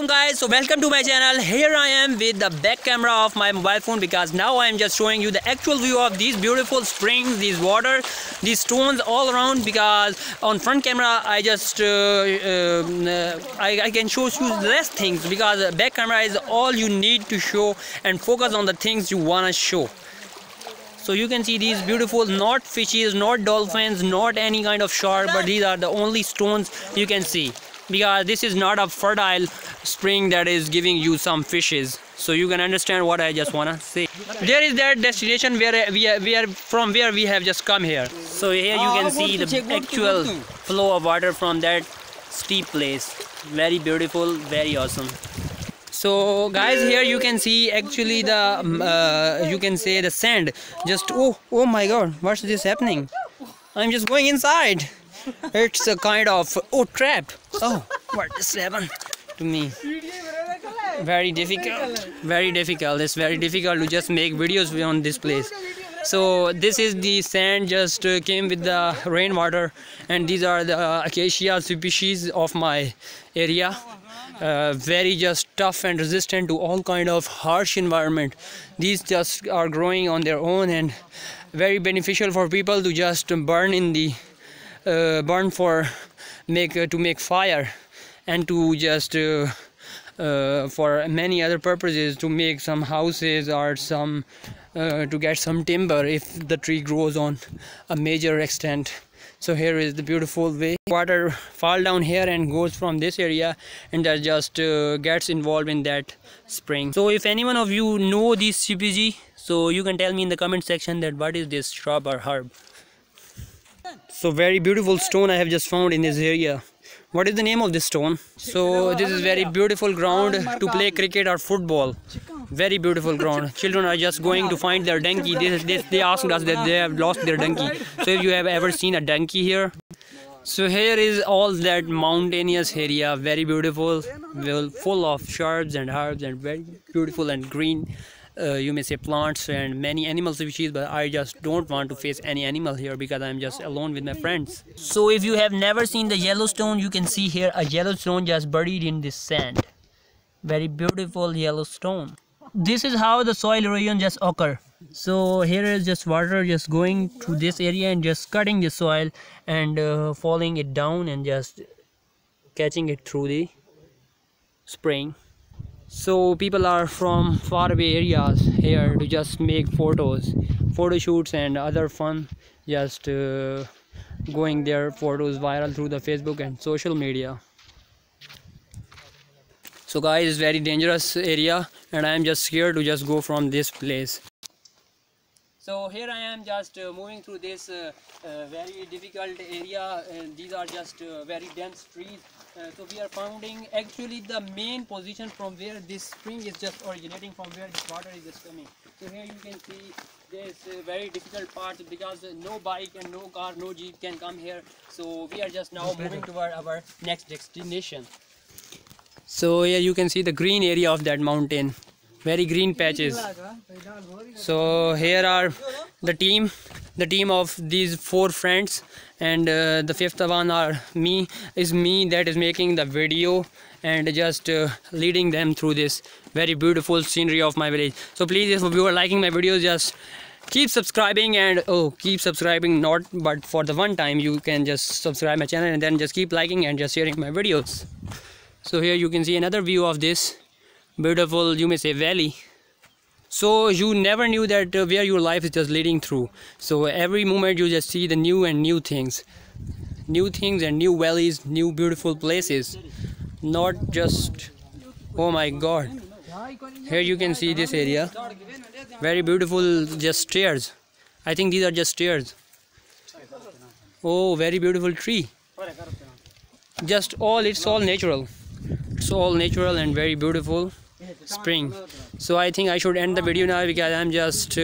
Assalamualaikum guys, so welcome to my channel. Here I am with the back camera of my mobile phone because now I am just showing you the actual view of these beautiful springs, these water, these stones all around. Because on front camera I just I can show you less things, because back camera is all you need to show and focus on the things you wanna show. So you can see these beautiful, not fishes, not dolphins, not any kind of shark, but these are the only stones you can see, because this is not a fertile spring that is giving you some fishes. So you can understand what I just wanna say. There is that destination where we have just come here. So here you can see the actual flow of water from that steep place. Very beautiful, very awesome. So guys, here you can see actually the you can say the sand. Just oh my god, what's this happening? I'm just going inside. It's a kind of trap. Oh, what just happened to me? Very difficult. Very difficult. It's very difficult to just make videos on this place. So this is the sand just came with the rainwater, and these are the acacia species of my area. Very just tough and resistant to all kind of harsh environment. These just are growing on their own and very beneficial for people to just burn in the to make fire, and to just for many other purposes, to make some houses or some to get some timber if the tree grows on a major extent. So here is the beautiful way. Water fall down here and goes from this area, and that just gets involved in that spring. So if anyone of you know this CPG, so you can tell me in the comment section that what is this shrub or herb. So very beautiful stone I have just found in this area. What is the name of this stone? So this is very beautiful ground to play cricket or football. Very beautiful ground. Children are just going to find their donkey. They asked us that they have lost their donkey. So if you have ever seen a donkey here. So here is all that mountainous area. Very beautiful, full of shrubs and herbs, and very beautiful and green. You may say plants and many animal species, but I just don't want to face any animal here because I'm just alone with my friends. So if you have never seen the Yellowstone, you can see here a Yellowstone just buried in this sand. Very beautiful Yellowstone. This is how the soil erosion just occur. So here is just water just going through this area and just cutting the soil and falling it down and just catching it through the spring. So people are from faraway areas here to just make photo shoots and other fun, just going their photos viral through the Facebook and social media. So guys, it's very dangerous area and I am just scared to just go from this place. So here I am just moving through this very difficult area, and these are just very dense trees. So we are finding actually the main position from where this spring is just originating, from where this water is just coming. So here you can see this very difficult part, because no bike and no car, no jeep can come here. So we are just now moving toward our next destination. So here you can see the green area of that mountain. Very green patches. So here are the team of these 4 friends, and the 5th one is me that is making the video and just leading them through this very beautiful scenery of my village. So please, if you are liking my videos, just keep subscribing, and keep subscribing, not but for the one time you can just subscribe my channel, and then just keep liking and just sharing my videos. So here you can see another view of this beautiful, you may say, valley. So you never knew that where your life is just leading through. So every moment you just see the new things and new valleys, new beautiful places, not just, oh my god. Here you can see this area, very beautiful, just stairs. I think these are just stairs. Oh, very beautiful tree. Just it's all natural. It's all natural and very beautiful spring. So I think I should end the video now, because I'm just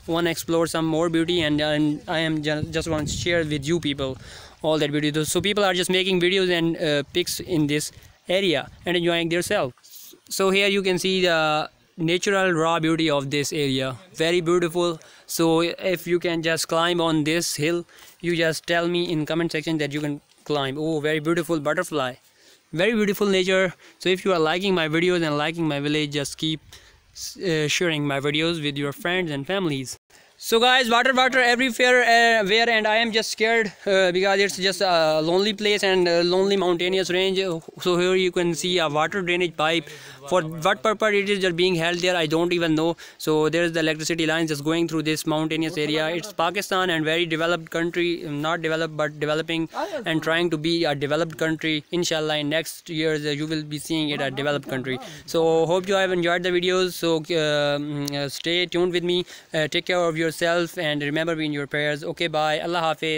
want to explore some more beauty, and I am just want to share with you people all that beauty. So people are just making videos and pics in this area and enjoying themselves. So here you can see the natural raw beauty of this area, very beautiful. So if you can just climb on this hill, you just tell me in comment section that you can climb. Oh, very beautiful butterfly. very beautiful nature. So if you are liking my videos and liking my village, just keep sharing my videos with your friends and families. So guys, water everywhere, where, and I am just scared because it's just a lonely place and a lonely mountainous range. So here you can see a water drainage pipe. For what purpose it is just being held there, I don't even know. So there is the electricity lines just going through this mountainous area. It's Pakistan and very developed country, not developed but developing and trying to be a developed country. Inshallah, in next years you will be seeing it a developed country. So hope you have enjoyed the videos. So stay tuned with me. Take care of yourself and remember me in your prayers. Okay, bye. Allah Hafiz.